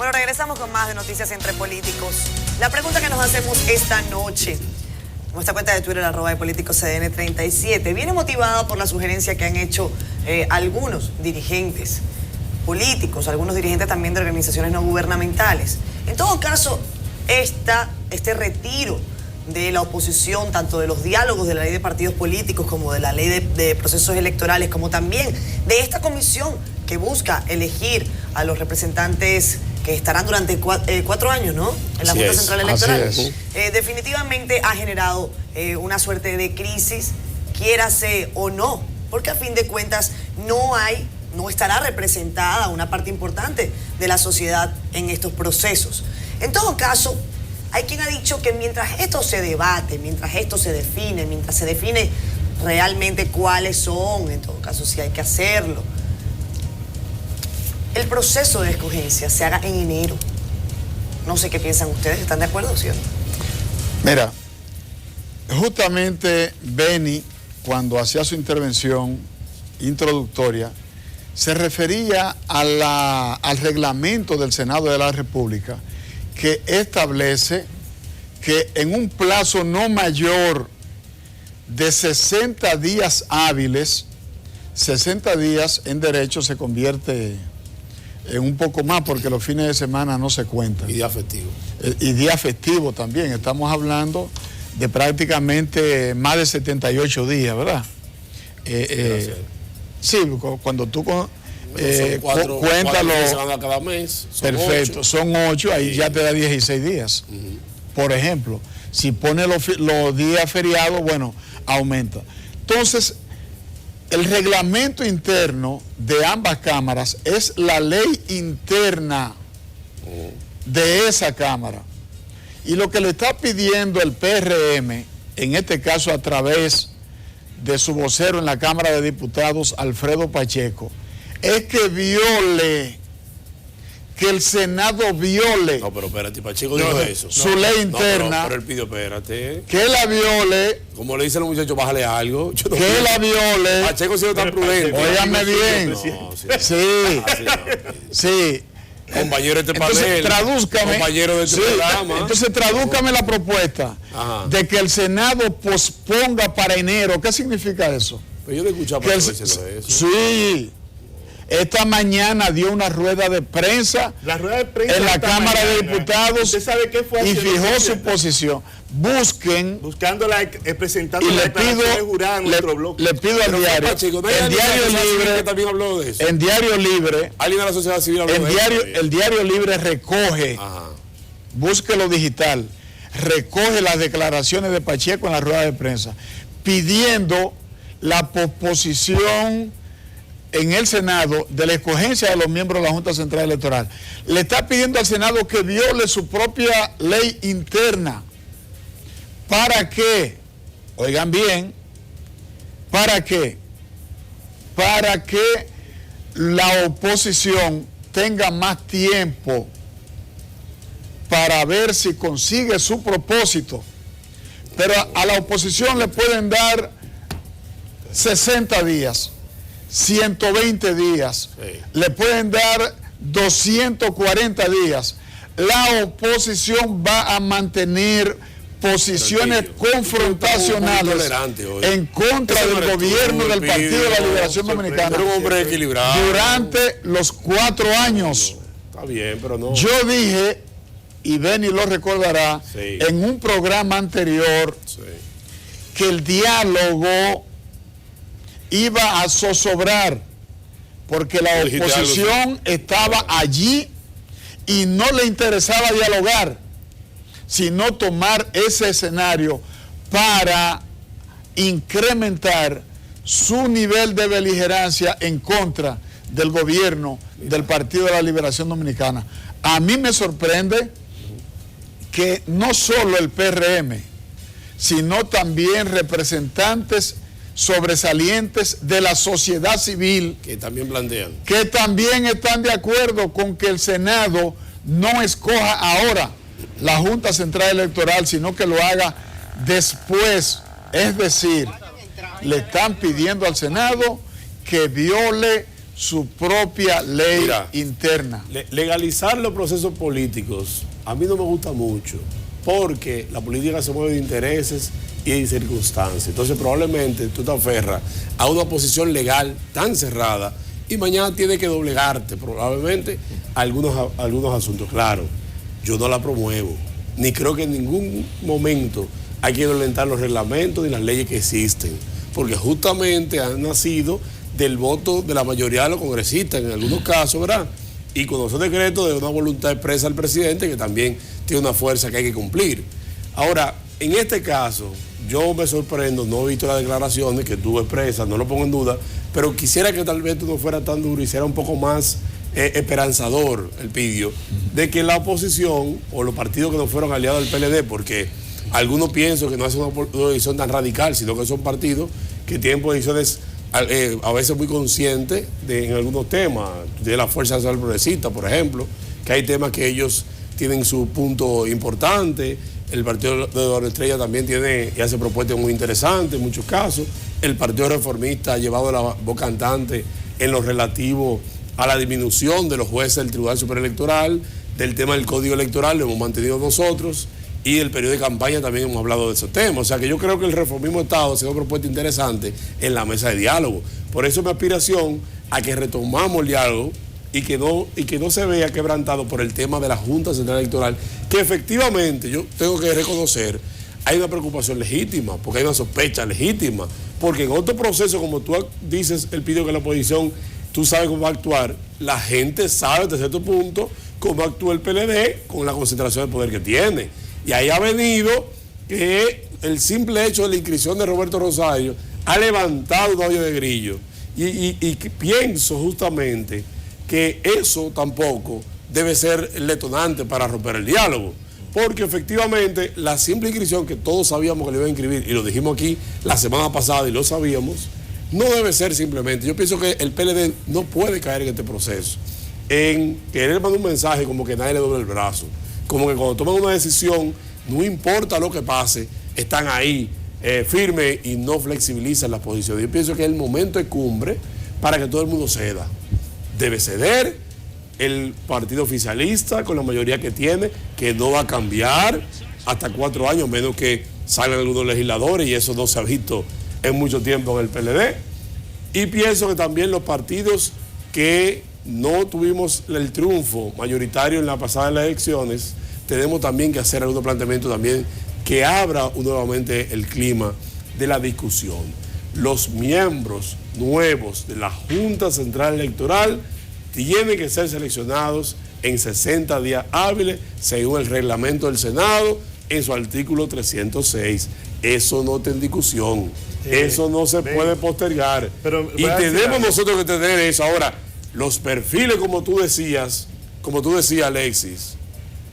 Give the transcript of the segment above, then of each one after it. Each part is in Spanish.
Bueno, regresamos con más de Noticias Entre Políticos. La pregunta que nos hacemos esta noche, en nuestra cuenta de Twitter, @depoliticoscdn37, viene motivada por la sugerencia que han hecho algunos dirigentes políticos, algunos dirigentes también de organizaciones no gubernamentales. En todo caso, este retiro de la oposición, tanto de los diálogos de la ley de partidos políticos como de la ley de procesos electorales, como también de esta comisión que busca elegir a los representantes que estarán durante 4 años, ¿no?, en la Junta Central Electoral. Definitivamente ha generado una suerte de crisis, quiérase o no, porque a fin de cuentas no estará representada una parte importante de la sociedad en estos procesos. En todo caso, hay quien ha dicho que mientras esto se debate, mientras esto se define, mientras se define realmente cuáles son, en todo caso si hay que hacerlo, el proceso de escogencia se haga en enero. No sé qué piensan ustedes, ¿están de acuerdo, sí o no? Mira, justamente Beni, cuando hacía su intervención introductoria, se refería al reglamento del Senado de la República, que establece que en un plazo no mayor de 60 días hábiles, 60 días en derecho se convierte en un poco más porque los fines de semana no se cuentan. Y día festivo. Y día festivo también. Estamos hablando de prácticamente más de 78 días, ¿verdad? Sí, cuando tú cuéntalo. Cada mes. Perfecto, 8. Son 8, ahí ya te da 16 días. Por ejemplo, si pone los días feriados, bueno, aumenta. Entonces, el reglamento interno de ambas cámaras es la ley interna de esa cámara. Y lo que le está pidiendo el PRM, en este caso a través de su vocero en la Cámara de Diputados, Alfredo Pacheco, es que el Senado viole. No, pero espérate, Pacheco dijo eso. Su ley interna. Pero él pidió, espérate. Que la viole. Como le dicen los muchachos, bájale algo. No que la viole. Pacheco siendo tan prudente. Óigame bien. Sí. Compañero de este panel. Tradúzcame. Compañero de este programa. Entonces, tradúzcame la propuesta de que el Senado posponga para enero. ¿Qué significa eso? Pues yo le escuchaba eso. Sí. Esta mañana dio una rueda de prensa, en la Cámara de Diputados. ¿Usted sabe qué fue? Y fijó su posición. Buscando presentando la declaración de jurada en nuestro bloque. Le pido al diario. Pacheco, el Diario Libre que también habló de eso. En Diario Libre. Alguien de la sociedad civil habló de eso. El Diario Libre recoge, búsquelo digital, recoge las declaraciones de Pacheco en la rueda de prensa, pidiendo la posposición en el Senado de la escogencia de los miembros de la Junta Central Electoral. Le está pidiendo al Senado que viole su propia ley interna. ¿Para qué? Oigan bien, ¿para qué? Para que la oposición tenga más tiempo para ver si consigue su propósito. Pero a la oposición le pueden dar 60 días. 120 días, le pueden dar 240 días. La oposición va a mantener posiciones confrontacionales en contra del gobierno del Partido de la Liberación Dominicana durante los 4 años. Está bien, pero no. Yo dije, y Beni lo recordará, en un programa anterior, que el diálogo iba a zozobrar porque la oposición estaba allí y no le interesaba dialogar, sino tomar ese escenario para incrementar su nivel de beligerancia en contra del gobierno del Partido de la Liberación Dominicana. A mí me sorprende que no solo el PRM, sino también representantes sobresalientes de la sociedad civil que también plantean, que también están de acuerdo con que el Senado no escoja ahora la Junta Central Electoral, sino que lo haga después. Es decir, le están pidiendo al Senado que viole su propia ley interna. Legalizar los procesos políticos a mí no me gusta mucho, porque la política se mueve de intereses y de circunstancias. Entonces probablemente tú te aferras a una posición legal tan cerrada y mañana tienes que doblegarte probablemente algunos asuntos. Claro, yo no la promuevo, ni creo que en ningún momento hay que violentar los reglamentos ni las leyes que existen, porque justamente han nacido del voto de la mayoría de los congresistas en algunos casos, ¿verdad? Y cuando son decretos de una voluntad expresa del presidente, que también tiene una fuerza que hay que cumplir. Ahora, en este caso, yo me sorprendo, no he visto las declaraciones que tú expresas, no lo pongo en duda, pero quisiera que tal vez tú no fuera tan duro y sea un poco más esperanzador, Elpidio, de que la oposición o los partidos que no fueron aliados del PLD, porque algunos piensan que no es una posición tan radical, sino que son partidos que tienen posiciones a veces muy conscientes en algunos temas. De la Fuerza Nacional Progresista, por ejemplo, que hay temas que ellos tienen su punto importante. El partido de Eduardo Estrella también tiene y hace propuestas muy interesantes en muchos casos. El Partido Reformista ha llevado la voz cantante en lo relativo a la disminución de los jueces del Tribunal Superior Electoral, del tema del Código Electoral, lo hemos mantenido nosotros, y el periodo de campaña también hemos hablado de esos temas. O sea que yo creo que el reformismo ha estado haciendo propuestas interesantes en la mesa de diálogo. Por eso mi aspiración a que retomamos el diálogo y que no se vea quebrantado por el tema de la Junta Central Electoral, que efectivamente yo tengo que reconocer, hay una preocupación legítima, porque hay una sospecha legítima, porque en otro proceso, como tú dices, Elpidio, que la oposición, tú sabes cómo va a actuar, la gente sabe hasta cierto punto cómo actúa el PLD con la concentración de poder que tiene. Y ahí ha venido que el simple hecho de la inscripción de Roberto Rosario ha levantado un audio de grillo. Y pienso justamente que eso tampoco debe ser el detonante para romper el diálogo. Porque efectivamente la simple inscripción, que todos sabíamos que le iba a inscribir, y lo dijimos aquí la semana pasada y lo sabíamos, no debe ser simplemente. Yo pienso que el PLD no puede caer en este proceso, en querer mandar un mensaje como que nadie le doble el brazo. Como que cuando toman una decisión, no importa lo que pase, están ahí firmes y no flexibilizan las posiciones. Yo pienso que es el momento de cumbre para que todo el mundo ceda. Debe ceder el partido oficialista con la mayoría que tiene, que no va a cambiar hasta 4 años, menos que salgan algunos legisladores, y eso no se ha visto en mucho tiempo en el PLD. Y pienso que también los partidos que no tuvimos el triunfo mayoritario en las pasadas elecciones, tenemos también que hacer algunos planteamientos también que abra nuevamente el clima de la discusión. Los miembros nuevos de la Junta Central Electoral tienen que ser seleccionados en 60 días hábiles, según el reglamento del Senado, en su artículo 306. Eso no está en discusión. Eso no se puede postergar. Y tenemos nosotros que tener eso. Ahora, los perfiles, como tú decías, Alexis,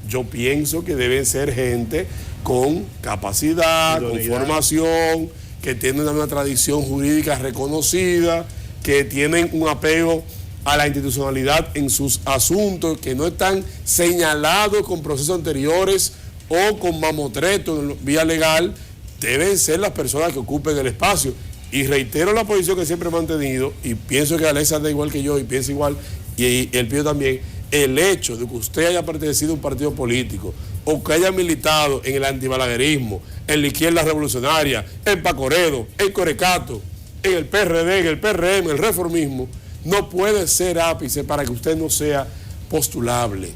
yo pienso que deben ser gente con capacidad, con formación, que tienen una tradición jurídica reconocida, que tienen un apego a la institucionalidad en sus asuntos, que no están señalados con procesos anteriores o con mamotreto en vía legal. Deben ser las personas que ocupen el espacio. Y reitero la posición que siempre he mantenido, y pienso que Alexa anda igual que yo y piensa igual, y el Pío también. El hecho de que usted haya pertenecido a un partido político o que haya militado en el antibalaguerismo, en la izquierda revolucionaria, en Pacoredo, en Corecato, en el PRD, en el PRM, en el reformismo, no puede ser ápice para que usted no sea postulable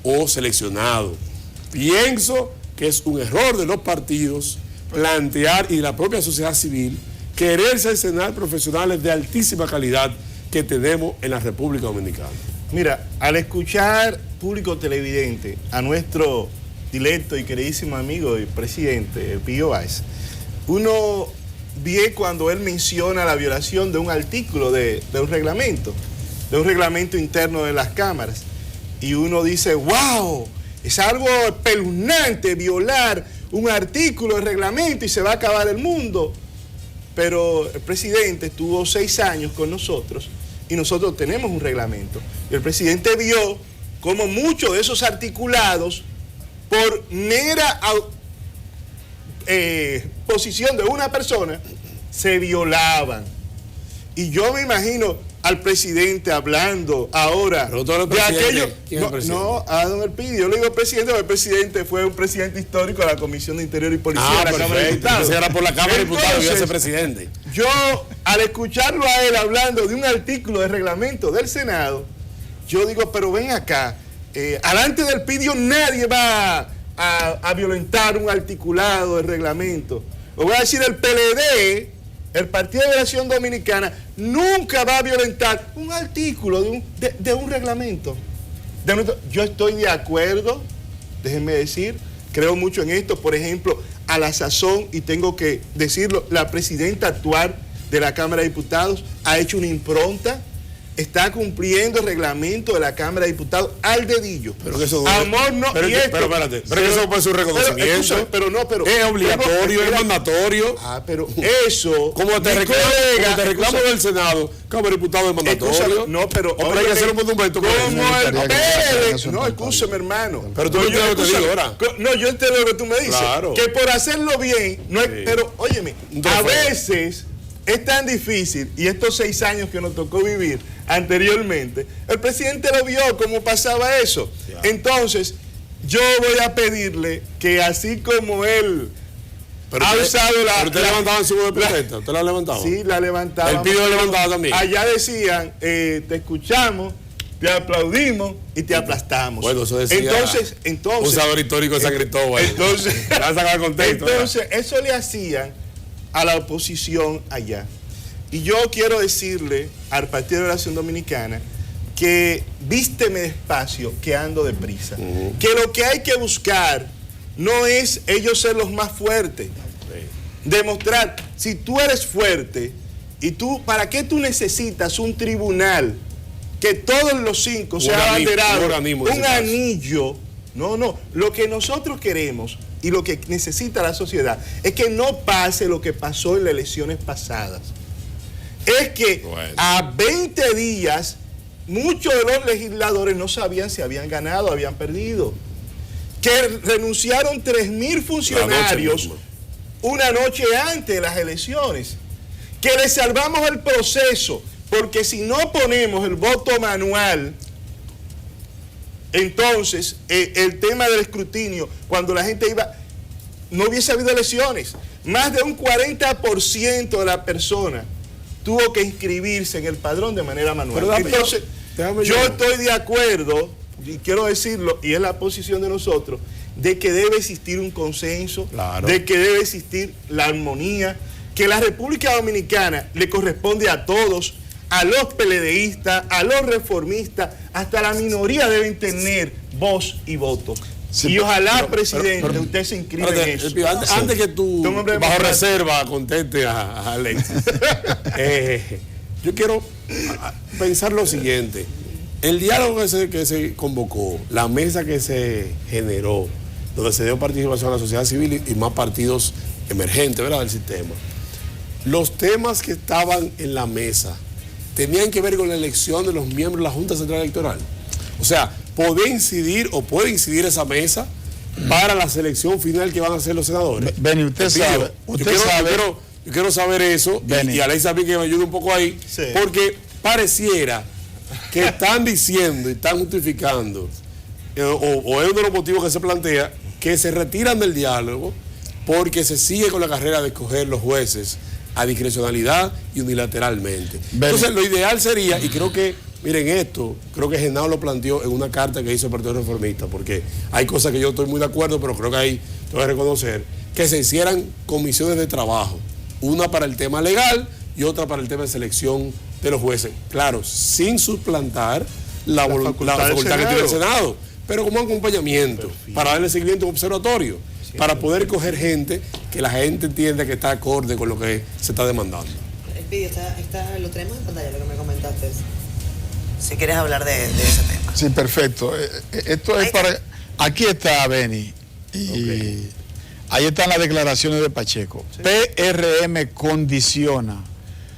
o seleccionado. Pienso que es un error de los partidos plantear, y de la propia sociedad civil, querer seleccionar profesionales de altísima calidad que tenemos en la República Dominicana. Mira, al escuchar, público televidente, a nuestro directo y queridísimo amigo y presidente, Pío Báez, uno ve cuando él menciona la violación de un artículo de un reglamento interno de las cámaras, y uno dice, wow, es algo espeluznante violar un artículo del reglamento y se va a acabar el mundo. Pero el presidente estuvo 6 años con nosotros y nosotros tenemos un reglamento. Y el presidente vio cómo muchos de esos articulados, por mera posición de una persona, se violaban. Y yo me imagino al presidente hablando ahora Pero tú eres de presidente. aquello. ¿Quién es el presidente? No, a don Elpidio. Yo le digo presidente porque el presidente fue un presidente histórico de la Comisión de Interior y Policía de la Cámara de perfecto. Diputados. Entonces era por la Cámara de Diputados y yo Entonces, ser presidente. yo, al escucharlo a él hablando de un artículo de reglamento del Senado, yo digo, pero ven acá, alante del Elpidio nadie va a violentar un articulado del reglamento. Lo voy a decir, el PLD, el Partido de Liberación Dominicana, nunca va a violentar un artículo de un reglamento. Yo estoy de acuerdo, déjenme decir, creo mucho en esto. Por ejemplo, a la sazón, y tengo que decirlo, la presidenta actual de la Cámara de Diputados ha hecho una impronta, está cumpliendo el reglamento de la Cámara de Diputados al dedillo. Pero que eso Amor no. pero, y esto, pero espérate, pero que eso puede ser un reconocimiento. Pero es obligatorio, es mandatorio. Pero eso. Como te reclamo del Senado, como diputado es mandatorio. No, pero. O hay que hacer un monumento. No, escúchame, hermano. Pero tú no entiendes lo que te digo ahora. No, yo entiendo lo que tú me dices. Claro. Que por hacerlo bien, no es. Sí. Pero, óyeme, a veces es tan difícil, y estos 6 años que nos tocó vivir anteriormente, el presidente lo vio cómo pasaba eso. Ya. Entonces, yo voy a pedirle que así como él ha usado la... Pero usted levantaba en su de protesta, ¿usted la ha levantado? Sí, la levantaba. El Pío la levantaba también. Allá decían, te escuchamos, te aplaudimos y te aplastamos. Bueno, eso decía entonces un sabor histórico de San Cristóbal. Entonces, contexto, eso le hacían a la oposición allá. Y yo quiero decirle al Partido de Liberación Dominicana que vísteme despacio, que ando deprisa. Que lo que hay que buscar no es ellos ser los más fuertes. Demostrar, si tú eres fuerte, y tú, ¿para qué tú necesitas un tribunal que todos los 5 sean abanderados? Un anillo. No. Lo que nosotros queremos y lo que necesita la sociedad es que no pase lo que pasó en las elecciones pasadas. Es que a 20 días muchos de los legisladores no sabían si habían ganado o habían perdido. Que renunciaron 3.000 funcionarios una noche antes de las elecciones. Que les salvamos el proceso, porque si no ponemos el voto manual, entonces el tema del escrutinio, cuando la gente iba, no hubiese habido elecciones. Más de un 40% de la persona tuvo que inscribirse en el padrón de manera manual. Entonces, yo estoy de acuerdo, y quiero decirlo, y es la posición de nosotros, de que debe existir un consenso, de que debe existir la armonía, que la República Dominicana le corresponde a todos, a los PLDistas, a los reformistas, hasta la minoría deben tener voz y voto. Sí, y ojalá, presidente, usted se inscriba en eso. Antes que tú, bajo reserva, conteste a Alexis. Yo quiero pensar lo siguiente. El diálogo que se convocó, la mesa que se generó, donde se dio participación a la sociedad civil y más partidos emergentes, ¿verdad?, del sistema. Los temas que estaban en la mesa tenían que ver con la elección de los miembros de la Junta Central Electoral. O sea, puede incidir esa mesa para la selección final que van a hacer los senadores. Benny, usted sabe. Yo quiero saber eso, y Alex también que me ayude un poco ahí, porque pareciera que están diciendo y están justificando, o es uno de los motivos que se plantea, que se retiran del diálogo porque se sigue con la carrera de escoger los jueces a discrecionalidad y unilateralmente. Entonces, lo ideal sería, y creo que, miren esto, creo que Genao lo planteó en una carta que hizo el Partido Reformista, porque hay cosas que yo estoy muy de acuerdo, pero creo que ahí tengo que reconocer, que se hicieran comisiones de trabajo, una para el tema legal y otra para el tema de selección de los jueces. Claro, sin suplantar la facultad que tiene el Senado, pero como acompañamiento, para darle seguimiento observatorio, para poder coger gente que la gente entienda que está acorde con lo que se está demandando. El vídeo lo tenemos en pantalla, lo que me comentaste. Si quieres hablar de ese tema. Sí, perfecto. Esto es para... Aquí está Benny. Y ahí están las declaraciones de Pacheco. Sí. PRM condiciona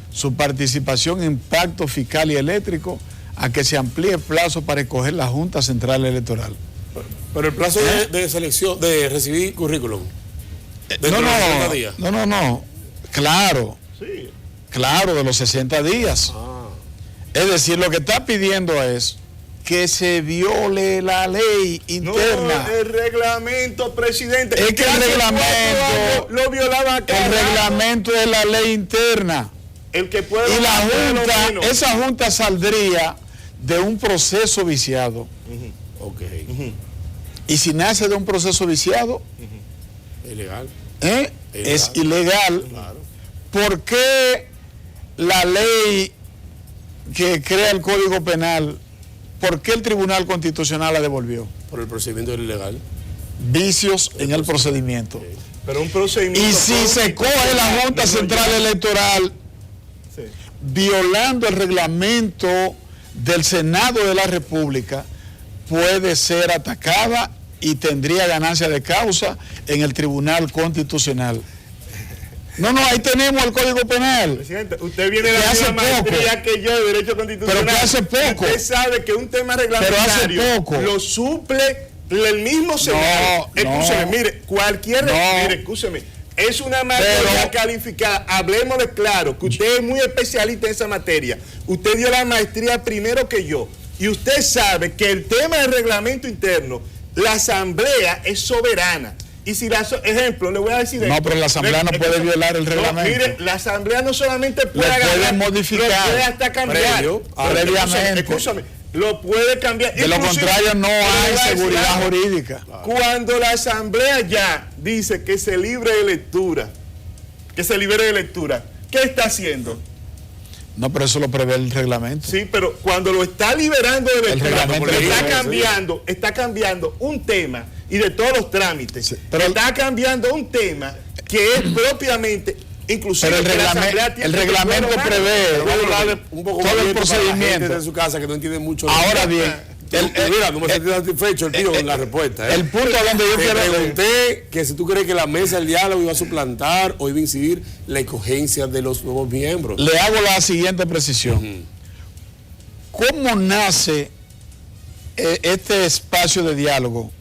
su participación en pacto fiscal y eléctrico a que se amplíe el plazo para escoger la Junta Central Electoral. Pero el plazo de selección, de recibir currículum. No. Claro. Sí. Claro, de los 60 días. Es decir, lo que está pidiendo es que se viole la ley interna. No, el reglamento, presidente. Es que el reglamento lo violaba acá. El reglamento es la ley interna. El que puede. Y la Junta, esa Junta saldría de un proceso viciado. Ok. Y si nace de un proceso viciado, Ilegal. es ilegal. Claro. ¿Por qué la ley que crea el Código Penal, por qué el Tribunal Constitucional la devolvió? Por el procedimiento ilegal. Vicios en el procedimiento. Pero un procedimiento. Y si se coge la Junta Central Electoral violando el reglamento del Senado de la República, puede ser atacada y tendría ganancia de causa en el Tribunal Constitucional. No, ahí tenemos el Código Penal. Presidente, usted viene de la misma maestría que yo de Derecho Constitucional. Pero que hace poco. Usted sabe que un tema reglamentario Pero hace poco. lo suple el mismo Senado. Escúcheme, mire, escúcheme. Es una materia calificada. Hablemos de claro, que usted es muy especialista en esa materia. Usted dio la maestría primero que yo. Y usted sabe que el tema del reglamento interno, la Asamblea es soberana. Y si ejemplo, le voy a decir... No, pero la Asamblea no puede violar el reglamento. Mire, la Asamblea no solamente puede modificar. Lo puede hasta cambiar. Previamente. Escúchame, lo puede cambiar. De lo contrario no hay seguridad jurídica. Cuando la Asamblea ya dice que se libre de lectura, ¿qué está haciendo? No, pero eso lo prevé el reglamento. Sí, pero cuando lo está liberando de lectura, reglamento está cambiando un tema y de todos los trámites. Sí, pero está cambiando un tema que es propiamente, inclusive pero el reglamento prevé un poco todo el procedimiento procedimiento de su casa que no entiende mucho. Ahora bien, mira, no me sentí satisfecho el tío con la respuesta. El punto donde yo te quiero... pregunté que si tú crees que la mesa del diálogo iba a suplantar o iba a incidir la escogencia de los nuevos miembros. Le hago la siguiente precisión. ¿Cómo nace este espacio de diálogo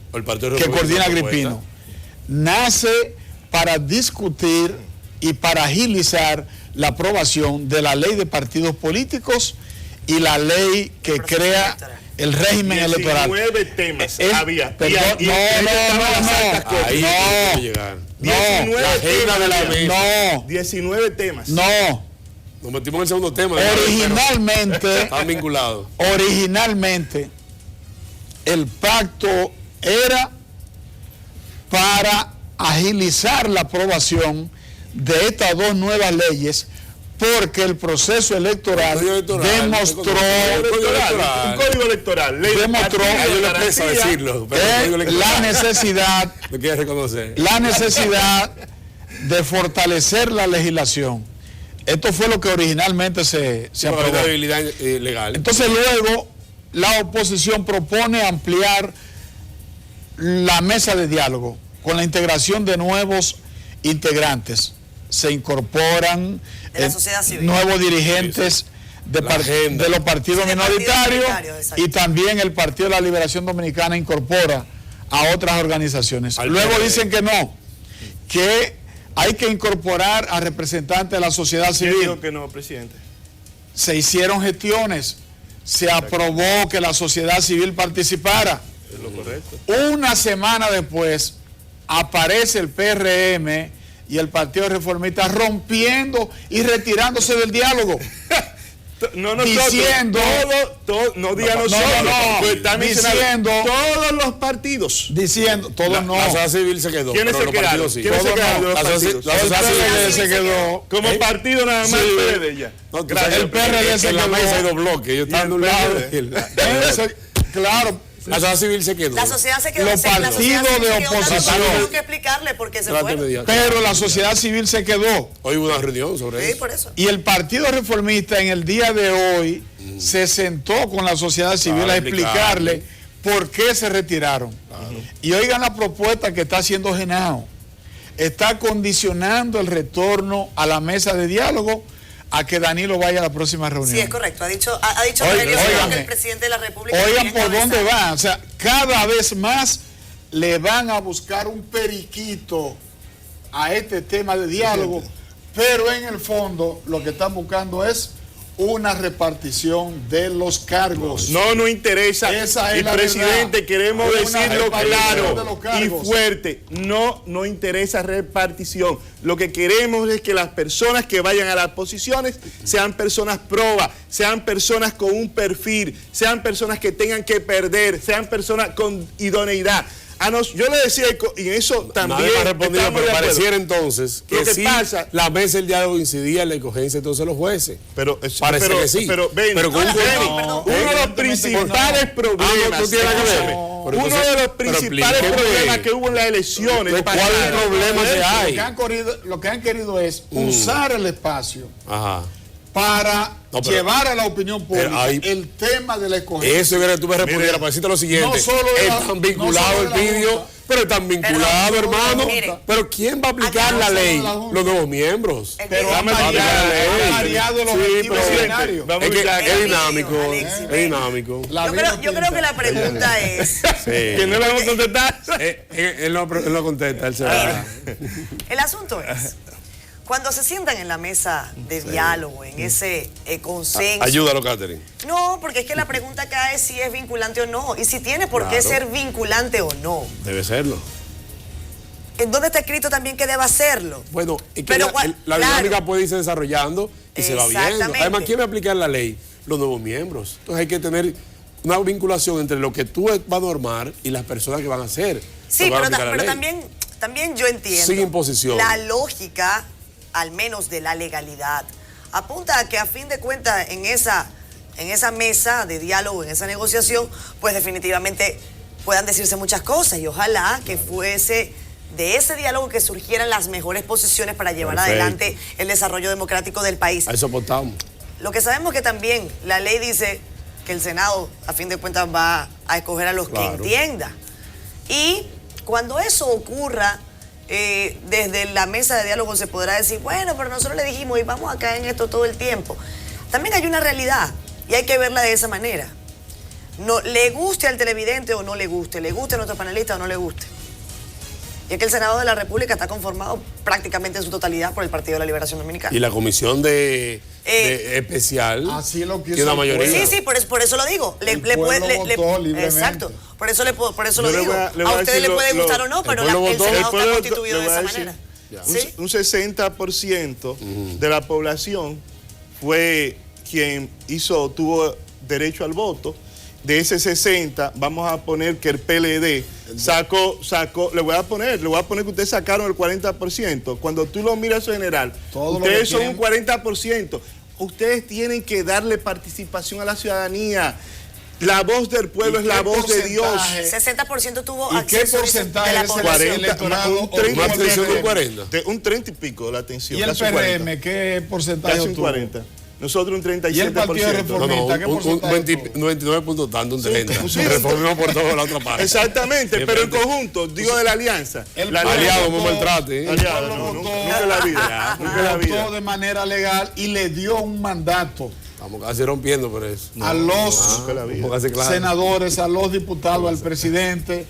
que coordina Agripino? Nace para discutir y para agilizar la aprobación de la ley de partidos políticos y la ley que crea el régimen electoral. 19 temas había. No. 19 temas. No. Nos metimos en el segundo tema. Originalmente, Están vinculados. Originalmente, el pacto era para agilizar la aprobación de estas dos nuevas leyes, porque el proceso electoral demostró un código electoral, demostró la necesidad ¿me quieres reconocer? La necesidad de fortalecer la legislación. Esto fue lo que originalmente se aprobó. Legal. Entonces luego la oposición propone ampliar la mesa de diálogo con la integración de nuevos integrantes. Se incorporan de la sociedad civil, nuevos dirigentes de los partidos minoritarios y también el Partido de la Liberación Dominicana incorpora a otras organizaciones. Luego dicen que no, que hay que incorporar a representantes de la sociedad civil. Digo que no, presidente. Se hicieron gestiones, se aprobó que la sociedad civil participara. Es lo correcto. Una semana después aparece el PRM y el Partido Reformista rompiendo y retirándose del diálogo. Diciendo, no diga nosotros, diciendo todos los partidos. Diciendo, todos no. La sociedad civil se quedó. ¿Quiénes se quedaron? ¿Quiénes se quedaron? La sociedad civil se quedó. Como partido nada más el PRD ya. El PRD se quedó. En la mesa hay dos bloques. Ellos están de un lado. Claro. La sociedad civil se quedó. La sociedad se quedó. Los partidos de oposición. Tengo que explicarle por qué se fueron. Pero la sociedad civil se quedó. Hoy hubo una reunión sobre eso. Por eso. Y el Partido Reformista en el día de hoy se sentó con la sociedad civil a explicarle por qué se retiraron. Y oigan la propuesta que está haciendo Genao. Está condicionando el retorno a la mesa de diálogo a que Danilo vaya a la próxima reunión. Sí, es correcto. Ha dicho Aurelio que el presidente de la República... Oigan por dónde va. O sea, cada vez más le van a buscar un periquito a este tema de diálogo, pero en el fondo lo que están buscando es una repartición de los cargos. No interesa. Esa es y la presidente, verdad. queremos Una decirlo repartición de los claro y cargos. fuerte. No interesa repartición. Lo que queremos es que las personas que vayan a las posiciones sean personas probas, sean personas con un perfil, sean personas que tengan que perder, sean personas con idoneidad. Yo le decía, y eso también. Nadie me ha respondido, estamos pero de acuerdo. pareciera entonces que, Lo que sí, pasa- la mesa del diálogo incidía en la escogencia entonces de los jueces. Parece que sí. Pero, Benny, Pero con un Benny, juez- perdón. uno de los Evidentemente principales que no. problemas. tú tienes que ver. escúchame, Pero uno entonces- de los pero principales explíqueme. problemas que hubo en las elecciones. ¿Cuál para- es el problema que hay? Lo que han querido es usar el espacio Ajá. para No, pero- llevar a la opinión pública ahí- el tema de la escogencia. Eso era que tú me respondieras para decirte lo siguiente. no solo de la- están vinculados no el solo de la vídeo, Junta. pero están vinculados, Pero, hermano. mire, Pero ¿quién va a aplicar acá la no ley? solo la Junta. Los nuevos miembros. Pero han Vamos a aplicar la ley. variado el Sí, objetivo pero- escenario. Vamos Es que a es dinámico. Alexis, Es dinámico. La Yo vida creo que la pregunta es, Sí. Que no le vamos a contestar. Él no contesta, él se va. el asunto es, cuando se sientan en la mesa de diálogo, en ese consenso. Ayúdalo, Catherine. No, porque es que la pregunta acá es si es vinculante o no, y si tiene por qué Claro. ser vinculante o no. Debe serlo. ¿En dónde está escrito también que deba hacerlo? Bueno, es que Pero, la claro. dinámica puede irse desarrollando y se va viendo. Exactamente. Además, ¿quién va a aplicar la ley? Los nuevos miembros. Entonces hay que tener una vinculación entre lo que tú vas a normar y las personas que van a hacer. Sí, que van a pero, aplicar la pero ley. también yo entiendo Sin imposición. la lógica, al menos de la legalidad, apunta a que a fin de cuentas en esa mesa de diálogo, en esa negociación, pues definitivamente puedan decirse muchas cosas y ojalá que fuese de ese diálogo que surgieran las mejores posiciones para llevar Perfecto. adelante el desarrollo democrático del país. A eso aportamos. Lo que sabemos que también la ley dice que el Senado, a fin de cuentas, va a escoger a los Claro. que entienda. Y cuando eso ocurra, desde la mesa de diálogo se podrá decir, bueno, pero nosotros le dijimos y vamos a caer en esto todo el tiempo. También hay una realidad y hay que verla de esa manera. No, le guste al televidente o no le guste a nuestro panelista o no le guste. Y es que el Senado de la República está conformado prácticamente en su totalidad por el Partido de la Liberación Dominicana. Y la comisión de especial Así lo quiso tiene una el mayoría. pueblo. Sí, por eso lo digo. El pueblo votó libremente. Exacto. Por eso lo Yo le digo. voy a- le voy A a ustedes decir le puede lo- gustar o no, el pero pueblo el votó. Senado El está pueblo- constituido le de voy a esa decir, manera. Un, ¿Sí? un 60% de la población fue quien tuvo derecho al voto. De ese 60, vamos a poner que el PLD sacó, le voy a poner que ustedes sacaron el 40%. Cuando tú lo miras en general, Todo lo ustedes que son quieren. un 40%. Ustedes tienen que darle participación a la ciudadanía. La voz del pueblo ¿Y es la qué voz de Dios. porcentaje? 60% tuvo ¿Y qué acceso porcentaje de la es el población. electorado un 30%, Una abstención del obtuvo? 40. Un 30 y pico la atención. ¿Y el casi un 40. PRM qué porcentaje Casi un obtuvo? 40. Nosotros un 37%. ¿Y el Partido Reformista? No, ¿qué un porcentaje 99 puntos tanto, un 30. sí. Reformamos por toda la otra parte. Exactamente, pero en Siempre. conjunto, digo de la alianza. El La pueblo Aliado, votó- no maltrate. el Aliado, pueblo no, votó- nunca en la vida. Nunca en la vida. votó de manera legal y le dio un mandato Estamos casi rompiendo por eso. a los nunca en la vida. Póngase claro. senadores, a los diputados, al presidente,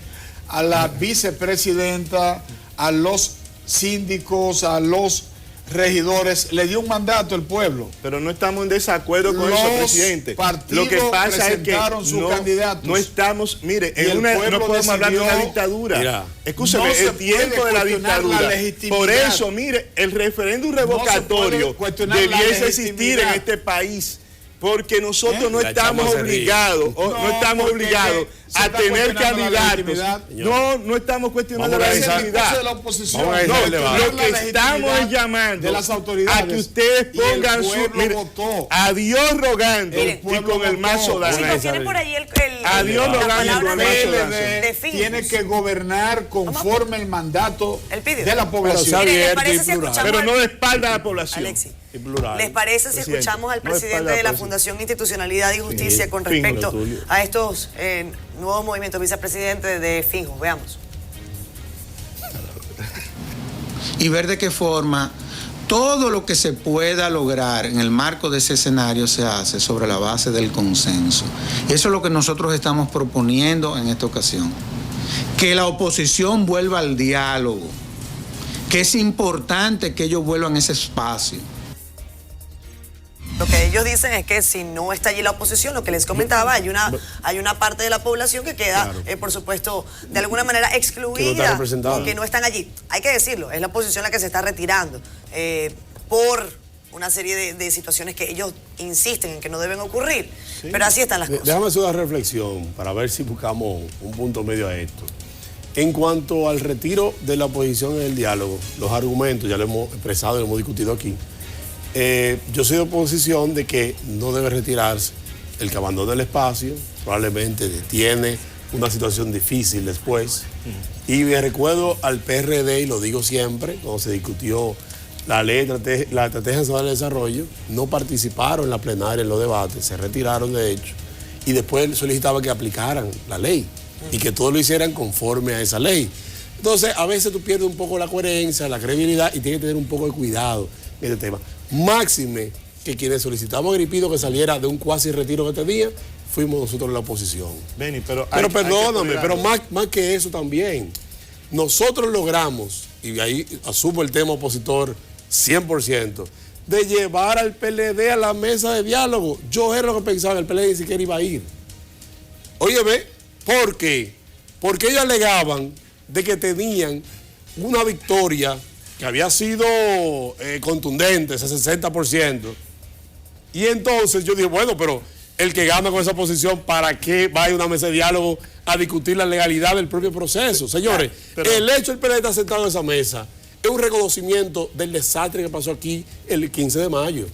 a la vicepresidenta, a los síndicos, a los regidores, le dio un mandato el pueblo. Pero no estamos en desacuerdo con Los eso, presidente. partidos Lo que pasa es que presentaron sus candidatos. no estamos, mire, Y el no pueblo podemos hablar de una decidió- dictadura. Mira, Escúcheme, no se el tiempo puede de la cuestionar dictadura. la legitimidad. Por eso, mire, el referéndum puede revocatorio cuestionar la debiese existir en legitimidad. este país. Porque nosotros no La estamos chama se ríe. obligados, No, estamos porque obligados se a está tener cuestionando la candidatos. legitimidad. No estamos cuestionando Vamos a la revisar. legitimidad. de la oposición. Vamos a ver, No, el debate. lo que estamos es llamando de las autoridades a que ustedes y el pongan su pueblo mire, votó. a Dios rogando Miren, y el pueblo con el votó. mazo Sí, dando. pero tiene por ahí Adiós, la Rolando, palabra con el mazo dando. de fin. tiene que gobernar conforme el mandato El pidió. de la población. Pero Miren, ¿les abierto parece y si plural. escuchamos Pero al- no de espalda a la población. Alexis, Y plural. ¿les parece si Presidente, escuchamos al no es presidente para de la la Fundación Institucionalidad y Justicia con Finjo, respecto Tulio. a estos nuevos movimientos vicepresidentes de Finjo? Veamos. Y ver de qué forma todo lo que se pueda lograr en el marco de ese escenario se hace sobre la base del consenso. Y eso es lo que nosotros estamos proponiendo en esta ocasión. Que la oposición vuelva al diálogo, que es importante que ellos vuelvan a ese espacio. Lo que ellos dicen es que si no está allí la oposición, lo que les comentaba, hay una parte de la población que queda, por supuesto, de alguna manera excluida, que no están allí. Hay que decirlo, es la oposición la que se está retirando por una serie de situaciones que ellos insisten en que no deben ocurrir. Sí. Pero así están las cosas. Déjame hacer una reflexión para ver si buscamos un punto medio a esto. En cuanto al retiro de la oposición en el diálogo, los argumentos ya lo hemos expresado y lo hemos discutido aquí. Yo soy de oposición de que no debe retirarse. El que abandona el espacio probablemente tiene una situación difícil después. Y me recuerdo al PRD, y lo digo siempre, cuando se discutió la ley, la Estrategia Nacional de Desarrollo, no participaron en la plenaria, en los debates, se retiraron de hecho, y después solicitaba que aplicaran la ley y que todos lo hicieran conforme a esa ley. Entonces, a veces tú pierdes un poco la coherencia, la credibilidad y tienes que tener un poco de cuidado en este tema. Máxime que quienes solicitamos a Agripino que saliera de un cuasi retiro que tenía, fuimos nosotros en la oposición. Benny, pero perdóname, pero más que eso también, nosotros logramos, y ahí asumo el tema opositor 100%, de llevar al PLD a la mesa de diálogo. Yo era lo que pensaba, el PLD ni siquiera iba a ir. Óyeme, ¿por qué? Porque ellos alegaban de que tenían una victoria que había sido contundente, ese 60%. Y entonces yo dije, bueno, pero el que gana con esa posición, ¿para qué va a ir a una mesa de diálogo a discutir la legalidad del propio proceso? Señores, el hecho del PLD estar sentado en esa mesa es un reconocimiento del desastre que pasó aquí el 15 de mayo.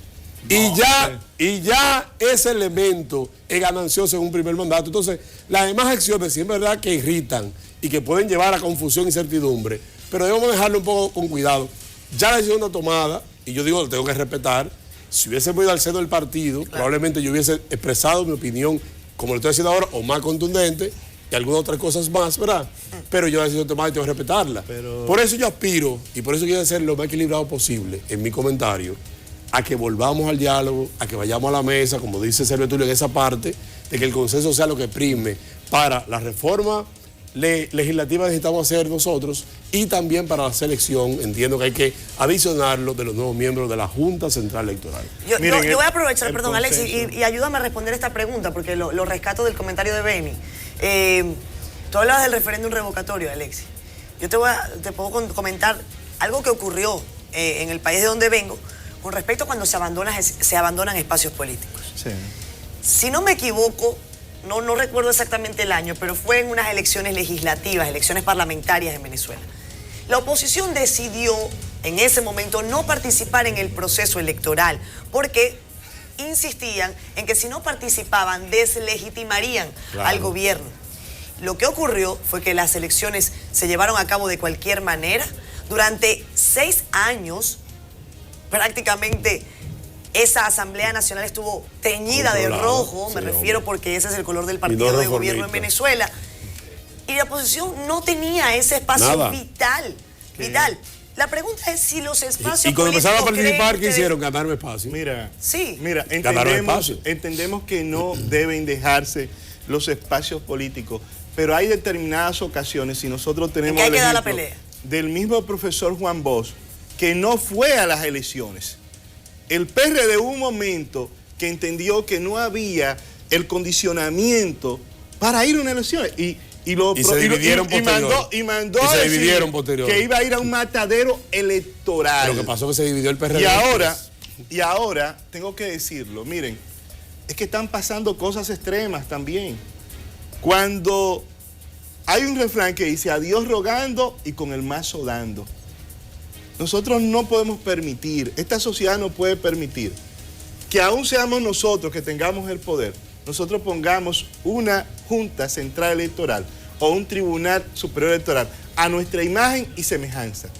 Y ya ese elemento es ganancioso en un primer mandato. Entonces, las demás acciones sí es verdad que irritan y que pueden llevar a confusión e incertidumbre, pero debemos dejarlo un poco con cuidado. Ya la decisión está tomada, y yo digo, lo tengo que respetar. Si hubiésemos ido al seno del partido, probablemente yo hubiese expresado mi opinión, como lo estoy haciendo ahora, o más contundente, y algunas otras cosas más, ¿verdad? Pero yo la decisión tomada y tengo que respetarla. Por eso yo aspiro, y por eso quiero ser lo más equilibrado posible en mi comentario, a que volvamos al diálogo, a que vayamos a la mesa, como dice Sergio Tulio en esa parte, de que el consenso sea lo que prime para la reforma legislativa que necesitamos hacer nosotros y también para la selección. Entiendo que hay que adicionarlo de los nuevos miembros de la Junta Central Electoral. Yo voy a aprovechar, perdón, Alex, y ayúdame a responder esta pregunta, porque lo rescato del comentario de Benny. Tú hablabas del referéndum revocatorio, Alexis. Yo te puedo comentar algo que ocurrió en el país de donde vengo con respecto a cuando se abandonan espacios políticos. Sí. Si no me equivoco, no recuerdo exactamente el año, pero fue en unas elecciones legislativas, elecciones parlamentarias en Venezuela. La oposición decidió en ese momento no participar en el proceso electoral porque insistían en que si no participaban deslegitimarían al gobierno. Lo que ocurrió fue que las elecciones se llevaron a cabo de cualquier manera. Durante 6 años, prácticamente esa Asamblea Nacional estuvo teñida de rojo, me refiero porque ese es el color del partido de gobierno en Venezuela. Y la oposición no tenía ese espacio vital. La pregunta es si los espacios y cuando empezaron a participar, ¿qué hicieron? Ganarme espacio. Mira, sí. Mira, entendemos que no deben dejarse los espacios políticos, pero hay determinadas ocasiones, si nosotros tenemos el ejemplo la pelea del mismo profesor Juan Bosch, que no fue a las elecciones. El PRD hubo un momento que entendió que no había el condicionamiento para ir a unas elecciones y se dividieron mandó a decir que iba a ir a un matadero electoral. Pero que pasó que se dividió el PRD. Y ahora tengo que decirlo, miren, es que están pasando cosas extremas también. Cuando hay un refrán que dice a Dios rogando y con el mazo dando. Nosotros no podemos permitir, esta sociedad no puede permitir que aún seamos nosotros que tengamos el poder, nosotros pongamos una Junta Central Electoral o un Tribunal Superior Electoral a nuestra imagen y semejanza.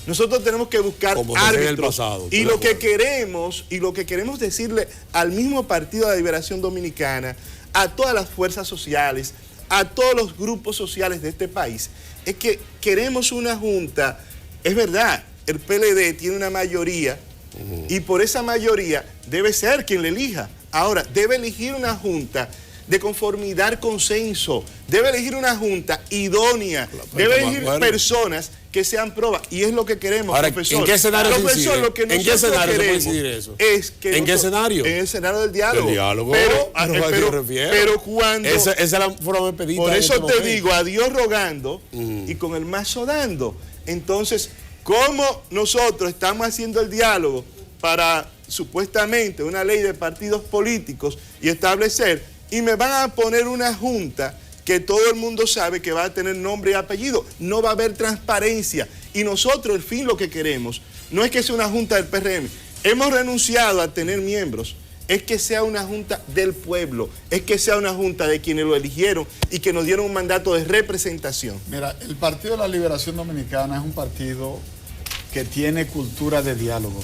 Nosotros tenemos que buscar árbitros. Y lo que queremos decirle al mismo Partido de la Liberación Dominicana, a todas las fuerzas sociales, a todos los grupos sociales de este país, es que queremos una Junta. Es verdad, el PLD tiene una mayoría y por esa mayoría debe ser quien le elija. Ahora, debe elegir una Junta de conformidad consenso. Debe elegir una junta idónea. Debe elegir personas que sean probas. Y es lo que queremos, ahora, profesor. ¿en qué escenario se profesor, incide? lo que ¿En qué escenario se puede queremos incidir eso? es que ¿En qué escenario? En el escenario del diálogo. El diálogo. Pero cuando... Esa es la forma de pedir. Por eso te digo, a Dios rogando y con el mazo dando. Entonces, ¿cómo nosotros estamos haciendo el diálogo para supuestamente una ley de partidos políticos y establecer, y me van a poner una junta que todo el mundo sabe que va a tener nombre y apellido? No va a haber transparencia. Y nosotros, el fin, lo que queremos no es que sea una junta del PRM. Hemos renunciado a tener miembros. Es que sea una junta del pueblo. Es que sea una junta de quienes lo eligieron y que nos dieron un mandato de representación. Mira, el Partido de la Liberación Dominicana es un partido que tiene cultura de diálogo.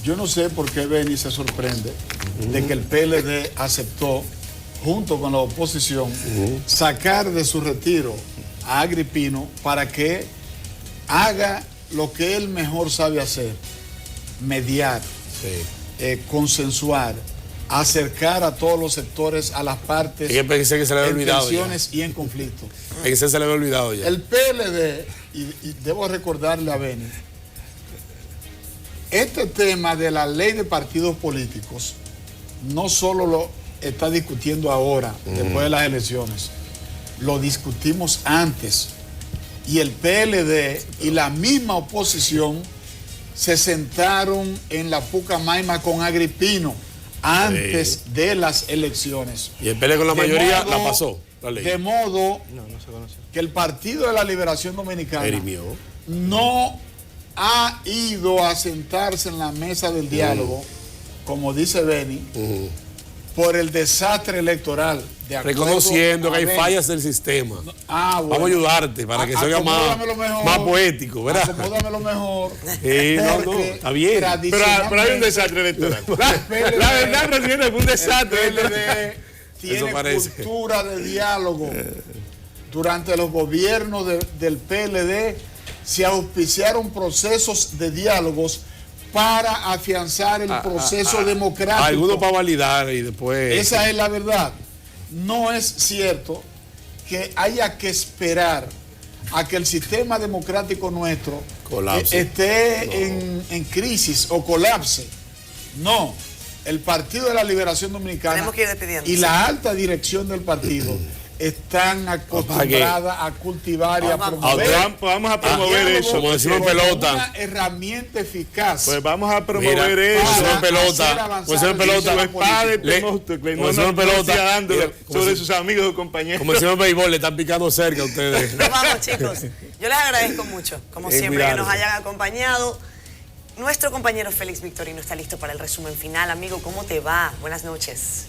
Yo no sé por qué Beni se sorprende de que el PLD aceptó, junto con la oposición, sacar de su retiro a Agripino para que haga lo que él mejor sabe hacer: mediar, consensuar, acercar a todos los sectores, a las partes, que pensé que se le había en olvidado tensiones y en conflicto. Ese se le había olvidado ya. El PLD, y debo recordarle a Beni, este tema de la ley de partidos políticos no solo lo está discutiendo ahora, después de las elecciones, lo discutimos antes. Y el PLD y la misma oposición se sentaron en la Pucamaima con Agripino antes de las elecciones. Y el PLD con la mayoría la pasó, la ley. De modo que el Partido de la Liberación Dominicana no ha ido a sentarse en la mesa del diálogo, como dice Beni, por el desastre electoral. Reconociendo que hay fallas del sistema. Bueno. Vamos a ayudarte para que se oiga más poético, ¿verdad? Acomódamelo mejor. No, está bien. Pero hay un desastre electoral. La verdad, presidente, es un desastre. El PLD tiene cultura de diálogo. Durante los gobiernos del PLD se auspiciaron procesos de diálogos para afianzar el proceso democrático. Algunos para validar y después... Esa es la verdad. No es cierto que haya que esperar a que el sistema democrático nuestro esté en crisis o colapse. No. El Partido de la Liberación Dominicana y la alta dirección del partido están acostumbradas a cultivar y a promover. Vamos a promover eso. Como decimos pelota. Una herramienta eficaz. Pues vamos a promover eso. Como decimos pelota. Como decimos pelota. Sobre sus amigos y compañeros. Como decimos béisbol, le están picando cerca a ustedes. Nos vamos, chicos. Yo les agradezco mucho, como siempre, que nos hayan acompañado. Nuestro compañero Félix Victorino está listo para el resumen final. Amigo, ¿cómo te va? Buenas noches.